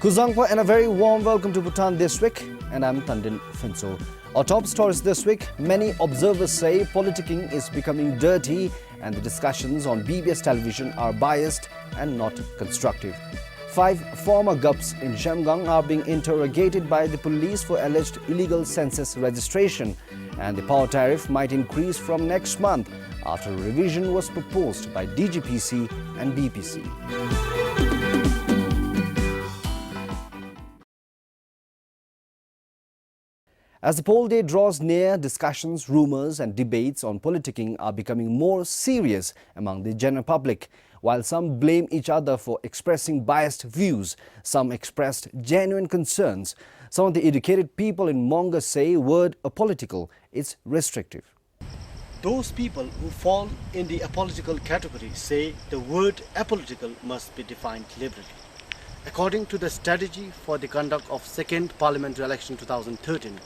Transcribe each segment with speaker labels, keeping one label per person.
Speaker 1: Kuzangpa and a very warm welcome to Bhutan This Week, and I'm Tandin Finso. Our top stories this week: many observers say politicking is becoming dirty and the discussions on BBS television are biased and not constructive. 5 former GUPs in Jamgang are being interrogated by the police for alleged illegal census registration, and the power tariff might increase from next month after a revision was proposed by DGPC and BPC. As the poll day draws near, discussions, rumours and debates on politicking are becoming more serious among the general public. While some blame each other for expressing biased views, some expressed genuine concerns. Some of the educated people in Monga say word apolitical is restrictive.
Speaker 2: Those people who fall in the apolitical category say the word apolitical must be defined liberally. According to the strategy for the conduct of second parliamentary election 2013,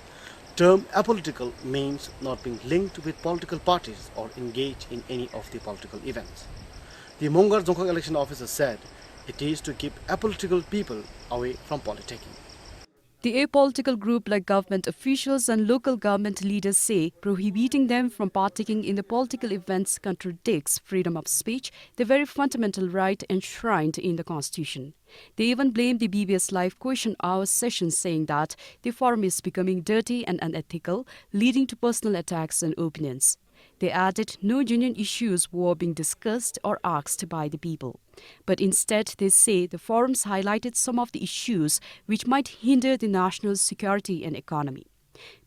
Speaker 2: term apolitical means not being linked with political parties or engaged in any of the political events. The Mongar Dzongkhag election officer said it is to keep apolitical people away from politicking.
Speaker 3: The apolitical group, like government officials and local government leaders, say prohibiting them from partaking in the political events contradicts freedom of speech, the very fundamental right enshrined in the Constitution. They even blame the BBS Live Question Hour session, saying that the forum is becoming dirty and unethical, leading to personal attacks and opinions. They added no genuine issues were being discussed or asked by the people. But instead, they say the forums highlighted some of the issues which might hinder the national security and economy.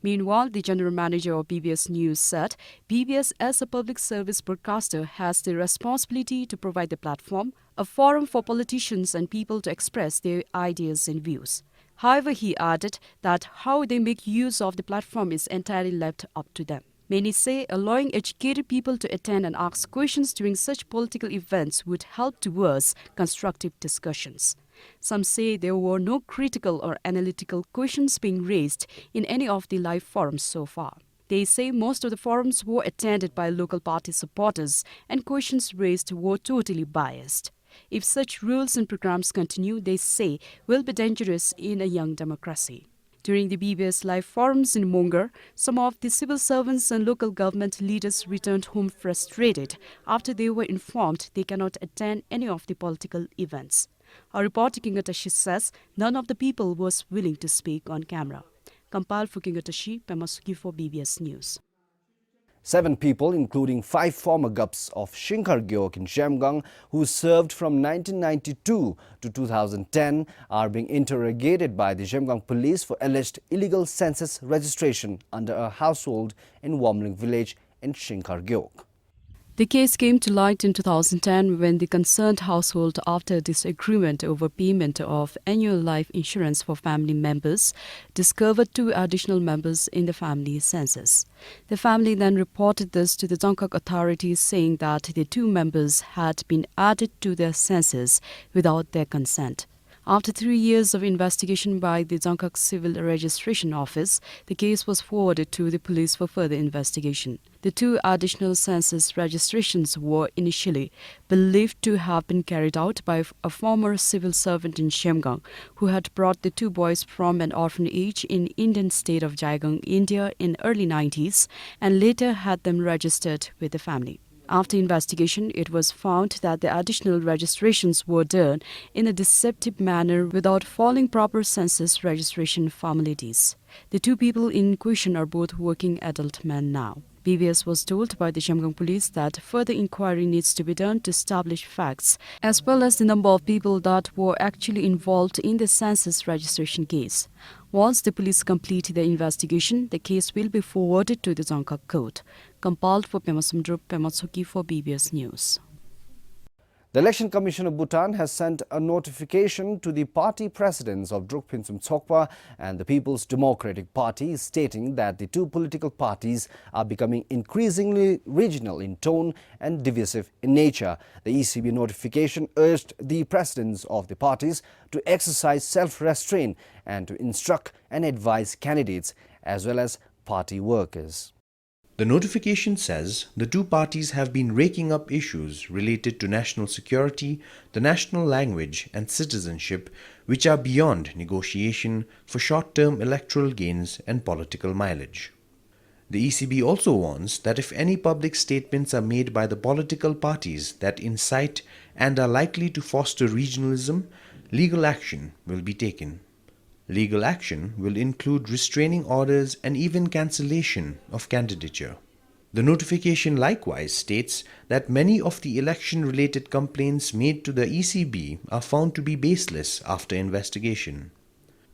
Speaker 3: Meanwhile, the general manager of BBS News said BBS, as a public service broadcaster, has the responsibility to provide a platform, a forum for politicians and people to express their ideas and views. However, he added that how they make use of the platform is entirely left up to them. Many say allowing educated people to attend and ask questions during such political events would help towards constructive discussions. Some say there were no critical or analytical questions being raised in any of the live forums so far. They say most of the forums were attended by local party supporters and questions raised were totally biased. If such rules and programs continue, they say will be dangerous in a young democracy. During the BBS Live forums in Mongar, some of the civil servants and local government leaders returned home frustrated after they were informed they cannot attend any of the political events. Our reporter Kingatashi says none of the people was willing to speak on camera. Compiled for Kingatashi, Pemasuki for BBS News.
Speaker 1: 7 people, including 5 former GUPs of Shinkargyok in Jamgang, who served from 1992 to 2010, are being interrogated by the Jamgang police for alleged illegal census registration under a household in Womling village in Shinkargyok.
Speaker 3: The case came to light in 2010 when the concerned household, after disagreement over payment of annual life insurance for family members, discovered 2 additional members in the family census. The family then reported this to the Dzongkhag authorities, saying that the 2 members had been added to their census without their consent. After 3 years of investigation by the Dzongkhag Civil Registration Office, the case was forwarded to the police for further investigation. The 2 additional census registrations were initially believed to have been carried out by a former civil servant in Jamgang, who had brought the 2 boys from an orphanage in Indian state of Jaigang, India in early 90s, and later had them registered with the family. After investigation, it was found that the additional registrations were done in a deceptive manner without following proper census registration formalities. The 2 people in question are both working adult men now. BBS was told by the Jamgang police that further inquiry needs to be done to establish facts, as well as the number of people that were actually involved in the census registration case. Once the police complete their investigation, the case will be forwarded to the Dzongkhag court. Compiled for Pemasumdrup, Pematsuki for BBS News.
Speaker 1: The Election Commission of Bhutan has sent a notification to the party presidents of Druk Phinsum Tsokpa and the People's Democratic Party, stating that the 2 political parties are becoming increasingly regional in tone and divisive in nature. The ECB notification urged the presidents of the parties to exercise self-restraint and to instruct and advise candidates as well as party workers.
Speaker 4: The notification says the two parties have been raking up issues related to national security, the national language, and citizenship, which are beyond negotiation for short-term electoral gains and political mileage. The ECB also warns that if any public statements are made by the political parties that incite and are likely to foster regionalism, legal action will be taken. Legal action will include restraining orders and even cancellation of candidature. The notification likewise states that many of the election-related complaints made to the ECB are found to be baseless after investigation.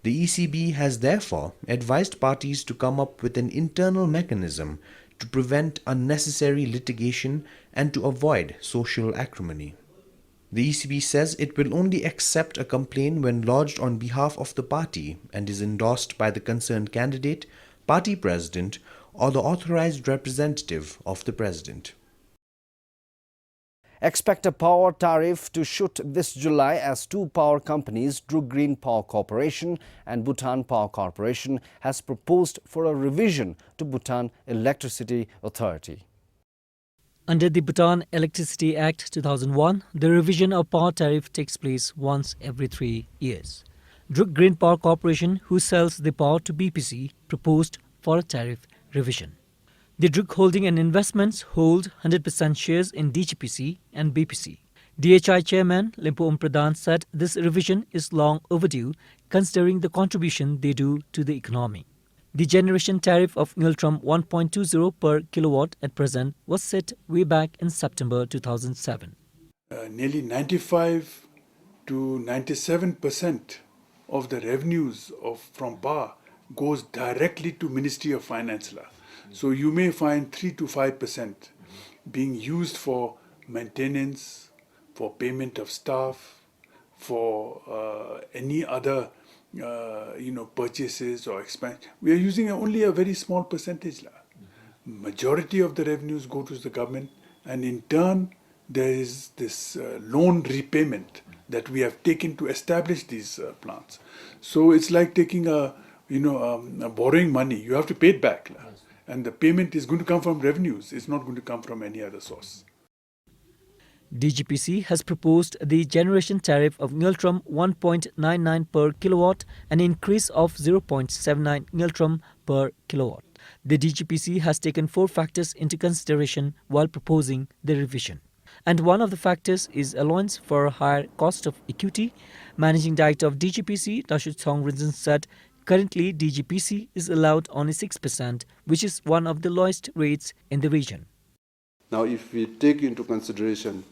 Speaker 4: The ECB has therefore advised parties to come up with an internal mechanism to prevent unnecessary litigation and to avoid social acrimony. The ECB says it will only accept a complaint when lodged on behalf of the party and is endorsed by the concerned candidate, party president, or the authorized representative of the president.
Speaker 1: Expect a power tariff to shoot this July as two power companies, Druk Green Power Corporation and Bhutan Power Corporation, has proposed for a revision to Bhutan Electricity Authority.
Speaker 5: Under the Bhutan Electricity Act 2001, the revision of power tariff takes place once every 3 years. Druk Green Power Corporation, who sells the power to BPC, proposed for a tariff revision. The Druk Holding and Investments hold 100% shares in DGPC and BPC. DHI Chairman Limpo Pradhan said this revision is long overdue considering the contribution they do to the economy. The generation tariff of Ngiltram 1.20 per kilowatt at present was set way back in September 2007.
Speaker 6: Nearly 95 to 97% of the revenues from power goes directly to Ministry of Finance. So you may find 3 to 5% being used for maintenance, for payment of staff, for any other purchases or expansion. We are using only a very small percentage. Majority of the revenues go to the government, and in turn there is this loan repayment that we have taken to establish these plants. So it's like taking borrowing money. You have to pay it back, and the payment is going to come from revenues. It's not going to come from any other source.
Speaker 5: DGPC has proposed the generation tariff of Ngiltram 1.99 per kilowatt, an increase of 0.79 Ngiltram per kilowatt. The DGPC has taken 4 factors into consideration while proposing the revision. And one of the factors is allowance for higher cost of equity. Managing Director of DGPC, Dashut Thongrinzon, said currently DGPC is allowed only 6%, which is one of the lowest rates in the region.
Speaker 7: Now, if we take into consideration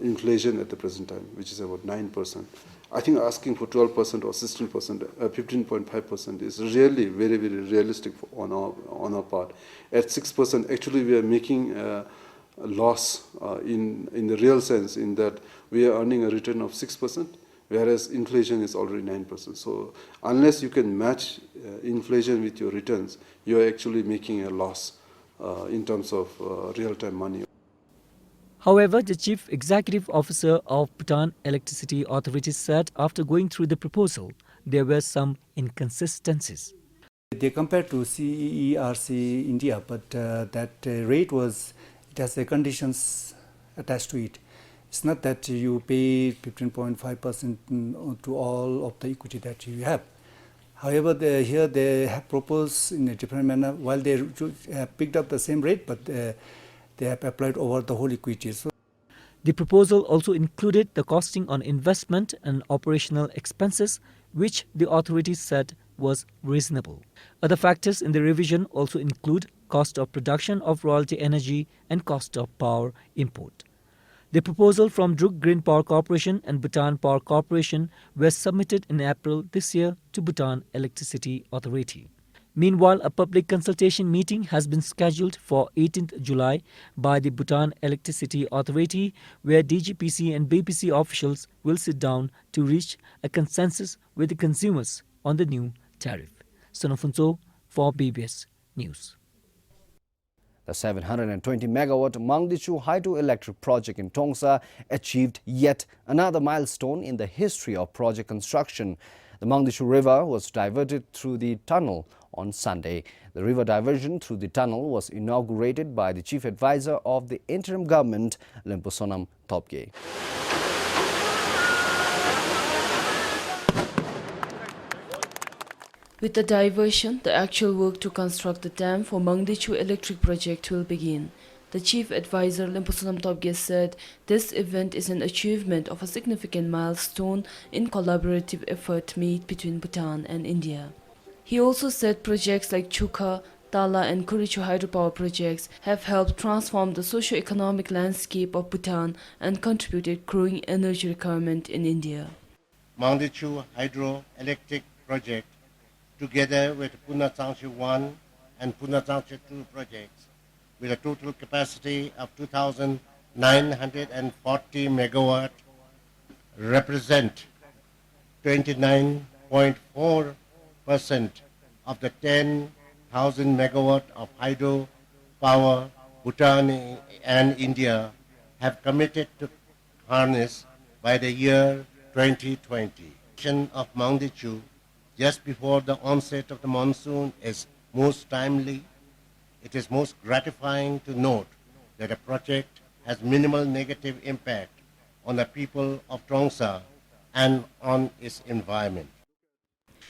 Speaker 7: inflation at the present time, which is about 9%, I think asking for 12% or 16%, 15.5% is really very, very realistic on our part. At 6%, actually we are making a loss in the real sense, in that we are earning a return of 6%, whereas inflation is already 9%. So unless you can match inflation with your returns, you are actually making a loss in terms of real-time money.
Speaker 5: However, the Chief Executive Officer of Bhutan Electricity Authority said after going through the proposal, there were some inconsistencies.
Speaker 8: They compared to CERC India, but that rate it has the conditions attached to it. It's not that you pay 15.5% to all of the equity that you have. However, here they have proposed in a different manner. While they have picked up the same rate, but they have applied over the whole equity. So
Speaker 5: the proposal also included the costing on investment and operational expenses, which the authorities said was reasonable. Other factors in the revision also include cost of production of royalty energy and cost of power import. The proposal from Druk Green Power Corporation and Bhutan Power Corporation were submitted in April this year to Bhutan Electricity Authority. Meanwhile, a public consultation meeting has been scheduled for 18th July by the Bhutan Electricity Authority, where DGPC and BPC officials will sit down to reach a consensus with the consumers on the new tariff. Sonofunso for BBS News.
Speaker 1: The 720 megawatt Mangdishu hydroelectric project in Tongsa achieved yet another milestone in the history of project construction. The Mangdishu River was diverted through the tunnel on Sunday. The river diversion through the tunnel was inaugurated by the chief advisor of the interim government, Lemposonam Thopge.
Speaker 9: With the diversion, the actual work to construct the dam for Mangdechu electric project will begin. The chief advisor Lemposonam Thopge said this event is an achievement of a significant milestone in collaborative effort made between Bhutan and India. He also said projects like Chukha, Tala and Kurichu hydropower projects have helped transform the socio-economic landscape of Bhutan and contributed growing energy requirement in India.
Speaker 10: Mangdechu hydroelectric project, together with Puna Changche 1 and Puna Changche 2 projects, with a total capacity of 2,940 megawatt, represent 29.4% of the 10,000 megawatt of hydro power Bhutan and India have committed to harness by the year 2020. Of Mangdechu just before the onset of the monsoon is most timely. It is most gratifying to note that the project has minimal negative impact on the people of Trongsa and on its environment.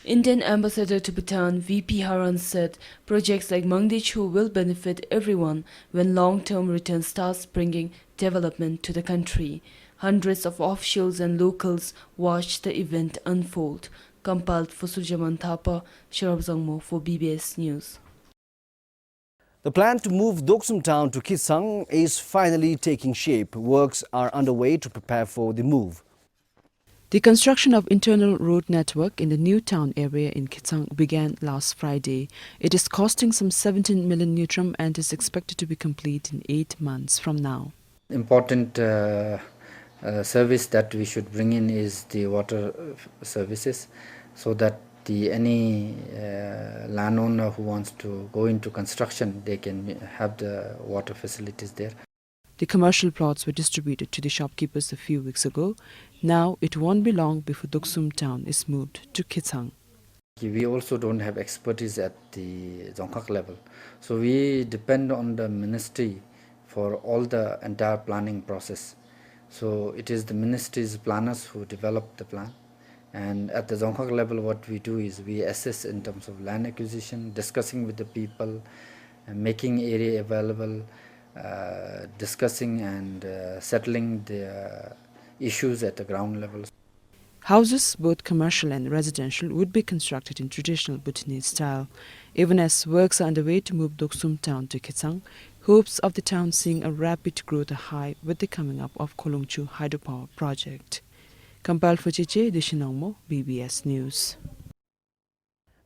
Speaker 9: Indian Ambassador to Bhutan VP Haran said projects like Mangdechu will benefit everyone when long-term return starts bringing development to the country. Hundreds of officials and locals watched the event unfold. Compiled for Surjaman Thapa, Sharab Zangmo for BBS News.
Speaker 1: The plan to move Doksum town to Kisang is finally taking shape. Works are underway to prepare for the move.
Speaker 3: The construction of internal road network in the new town area in Kisang began last Friday. It is costing some 17 million nutram and is expected to be complete in 8 months from now.
Speaker 11: Important service that we should bring in is the water services, so that any landowner who wants to go into construction, they can have the water facilities there.
Speaker 3: The commercial plots were distributed to the shopkeepers a few weeks ago. Now it won't be long before Doksum town is moved to Kisang.
Speaker 11: We also don't have expertise at the Dzongkhag level, so we depend on the ministry for all the entire planning process. So it is the ministry's planners who develop the plan, and at the Dzongkhag level what we do is we assess in terms of land acquisition, discussing with the people, making area available, discussing and settling the issues at the ground level.
Speaker 3: Houses, both commercial and residential, would be constructed in traditional Bhutanese style. Even as works are underway to move Doksum town to Kisang, hopes of the town seeing a rapid growth are high with the coming up of Kolongchu hydropower project. Compiled for Cheche Dishinongmo, BBS News.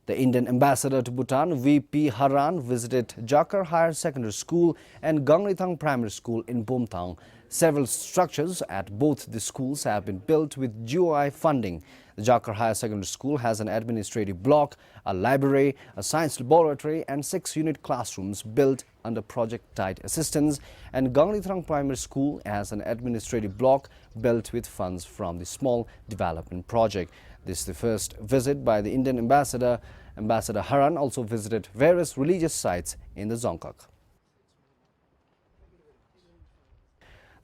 Speaker 1: The Indian ambassador to Bhutan, VP Haran, visited Jakar Higher Secondary School and Gangrithang Primary School in Bomthang. Several structures at both the schools have been built with GOI funding. The Jakar Higher Secondary School has an administrative block, a library, a science laboratory and 6-unit classrooms built under Project Tide assistance, and Gangrithang Primary School has an administrative block built with funds from the Small Development Project. This is the first visit by the Indian ambassador. Ambassador Haran also visited various religious sites in the Dzongkhag.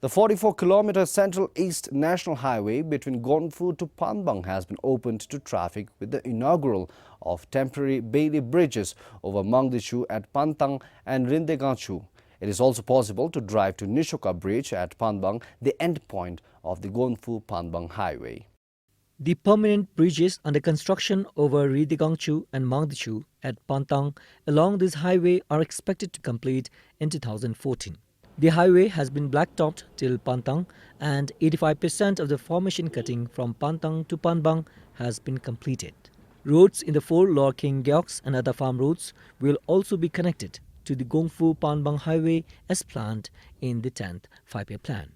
Speaker 1: The 44-kilometer Central East National Highway between Gonfu to Panbang has been opened to traffic with the inaugural of temporary Bailey bridges over Mangdechu at Pantang and Rindeganchu. It is also possible to drive to Nishoka Bridge at Panbang, the end point of the Gonfu-Panbang Highway.
Speaker 5: The permanent bridges under construction over Rindeganchu and Mangdechu at Pantang along this highway are expected to complete in 2014. The highway has been blacktopped till Pantang, and 85% of the formation cutting from Pantang to Panbang has been completed. Roads in the 4 Lower King Gyeoks and other farm roads will also be connected to the Gongfu-Panbang highway as planned in the 10th 5-year plan.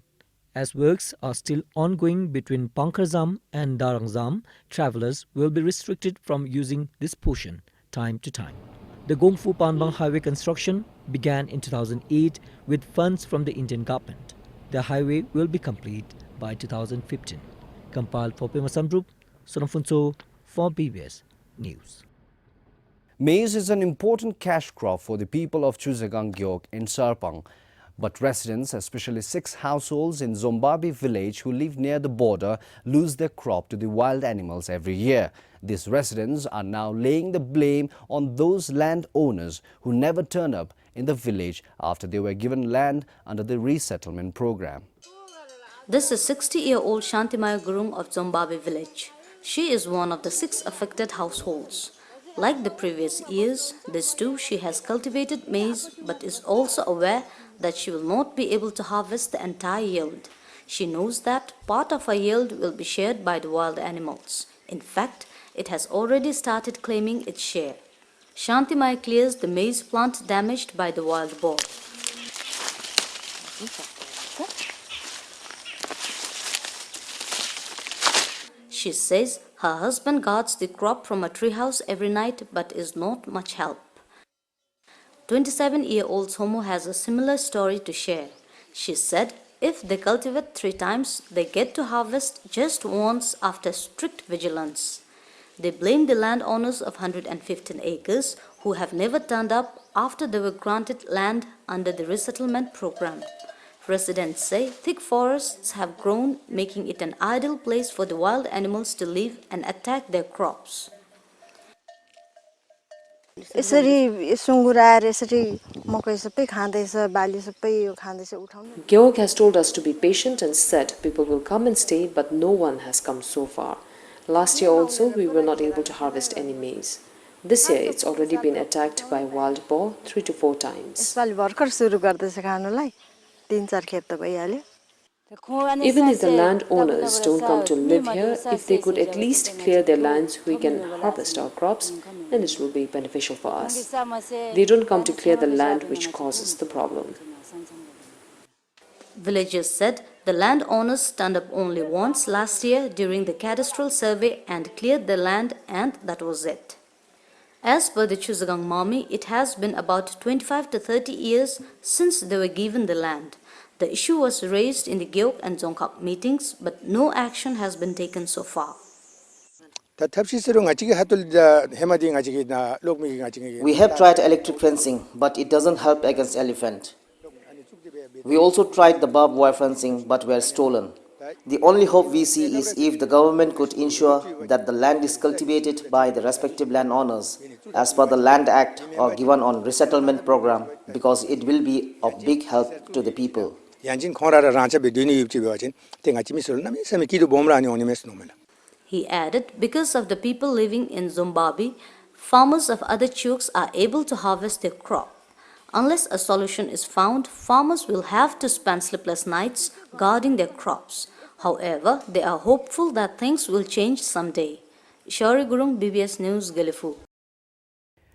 Speaker 5: As works are still ongoing between Pankarzam and Darangzam, travellers will be restricted from using this portion time to time. The Gongfu-Panbang highway construction began in 2008 with funds from the Indian government. The highway will be complete by 2015. Compiled for Pema Samdrup, Sonam Phunso for BBS News.
Speaker 1: Maize is an important cash crop for the people of Chusegang Gyok in Sarpang. But residents, especially 6 households in Zombabi village who live near the border, lose their crop to the wild animals every year. These residents are now laying the blame on those landowners who never turn up in the village after they were given land under the resettlement program.
Speaker 12: This is 60-year-old Shantimaya Gurung of Zombabi village. She is one of the 6 affected households. Like the previous years, this too she has cultivated maize but is also aware that she will not be able to harvest the entire yield. She knows that part of her yield will be shared by the wild animals. In fact, it has already started claiming its share. Shantimaya clears the maize plant damaged by the wild boar. She says her husband guards the crop from a treehouse every night but is not much help. 27-year-old Homo has a similar story to share. She said if they cultivate 3 times, they get to harvest just once after strict vigilance. They blame the landowners of 115 acres who have never turned up after they were granted land under the resettlement program. Residents say thick forests have grown, making it an ideal place for the wild animals to live and attack their crops.
Speaker 13: Georg has told us to be patient and said people will come and stay, but no one has come so far. Last year also, we were not able to harvest any maize. This year, it's already been attacked by wild boar 3 to 4 times. Even if the landowners don't come to live here, if they could at least clear their lands, we can harvest our crops and it will be beneficial for us. They don't come to clear the land, which causes the problem.
Speaker 12: Villagers said the landowners turned up only once last year during the cadastral survey and cleared the land, and that was it. As per the Chusegang Mami, it has been about 25 to 30 years since they were given the land. The issue was raised in the Gyok and Dzongkhap meetings, but no action has been taken so far.
Speaker 14: We have tried electric fencing, but it doesn't help against elephant. We also tried the barbed wire fencing, but were stolen. The only hope we see is if the government could ensure that the land is cultivated by the respective landowners as per the Land Act or given on resettlement program, because it will be of big help to the people.
Speaker 12: He added, because of the people living in Zombabi, farmers of other chooks are able to harvest their crop. Unless a solution is found, farmers will have to spend sleepless nights guarding their crops. However, they are hopeful that things will change someday. Shauri Gurung, BBS News, Galifu.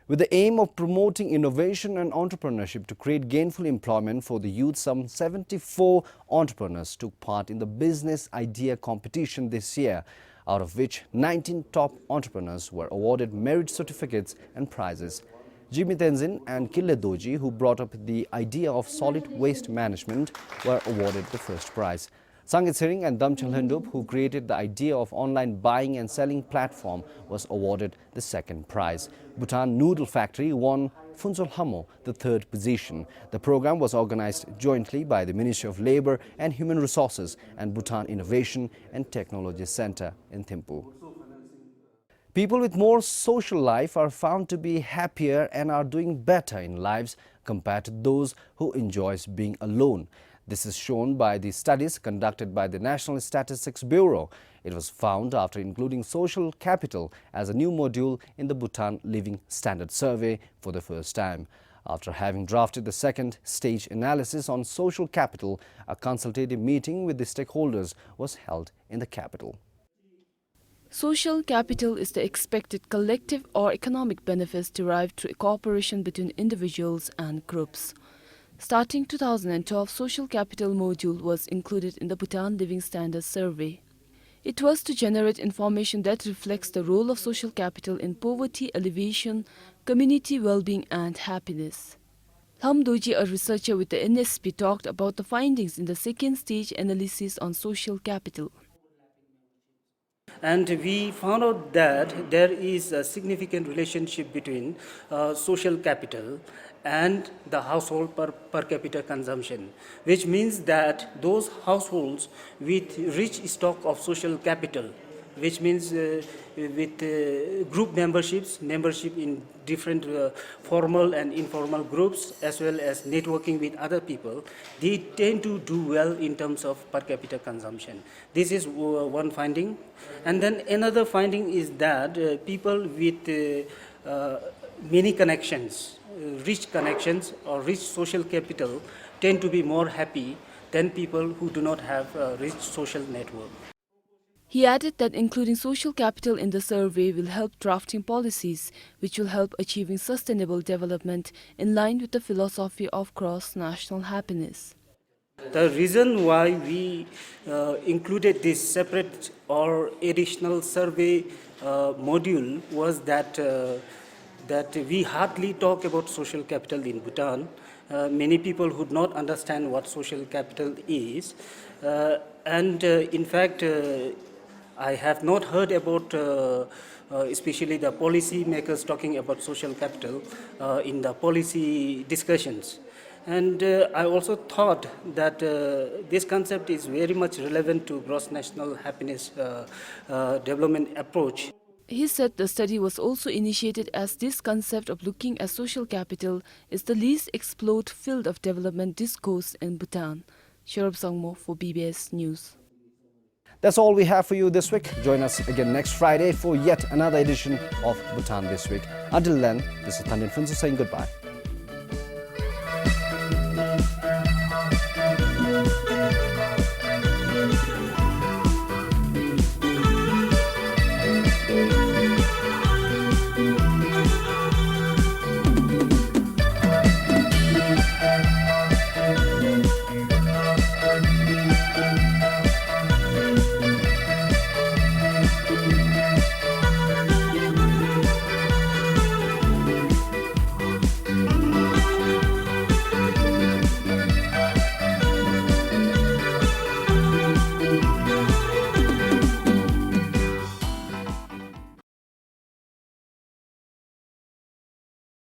Speaker 1: With the aim of promoting innovation and entrepreneurship to create gainful employment for the youth, some 74 entrepreneurs took part in the business idea competition this year, out of which 19 top entrepreneurs were awarded merit certificates and prizes. Jimmy Tenzin and Kille Doji, who brought up the idea of solid waste management, were awarded the first prize. Sangit Sering and Damchal Hendup, who created the idea of online buying and selling platform, was awarded the second prize. Bhutan Noodle Factory won Phuntsol Hamo the third position. The program was organized jointly by the Ministry of Labour and Human Resources and Bhutan Innovation and Technology Center in Thimphu. People with more social life are found to be happier and are doing better in lives compared to those who enjoys being alone. This is shown by the studies conducted by the National Statistics Bureau. It was found after including social capital as a new module in the Bhutan Living Standard Survey for the first time. After having drafted the second stage analysis on social capital, a consultative meeting with the stakeholders was held in the capital.
Speaker 9: Social capital is the expected collective or economic benefits derived through cooperation between individuals and groups. Starting 2012, social capital module was included in the Bhutan Living Standards Survey. It was to generate information that reflects the role of social capital in poverty alleviation, community well-being and happiness. Tham Doji, a researcher with the NSP, talked about the findings in the second stage analysis on social capital.
Speaker 15: And we found out that there is a significant relationship between social capital and the household per capita consumption, which means that those households with rich stock of social capital, which means with group membership in different formal and informal groups, as well as networking with other people, they tend to do well in terms of per capita consumption. This is one finding. And then another finding is that people with many connections, rich connections or rich social capital tend to be more happy than people who do not have a rich social network.
Speaker 9: He added that including social capital in the survey will help drafting policies which will help achieving sustainable development in line with the philosophy of cross-national happiness.
Speaker 15: The reason why we included this separate or additional survey module was that we hardly talk about social capital in Bhutan. Many people would not understand what social capital is. In fact, I have not heard about, especially the policy makers talking about social capital in the policy discussions. And I also thought that this concept is very much relevant to gross national happiness development approach.
Speaker 9: He said the study was also initiated as this concept of looking at social capital is the least explored field of development discourse in Bhutan. Sherab Sangmo for BBS News.
Speaker 1: That's all we have for you this week. Join us again next Friday for yet another edition of Bhutan This Week. Until then, this is Tandin Phunso saying goodbye.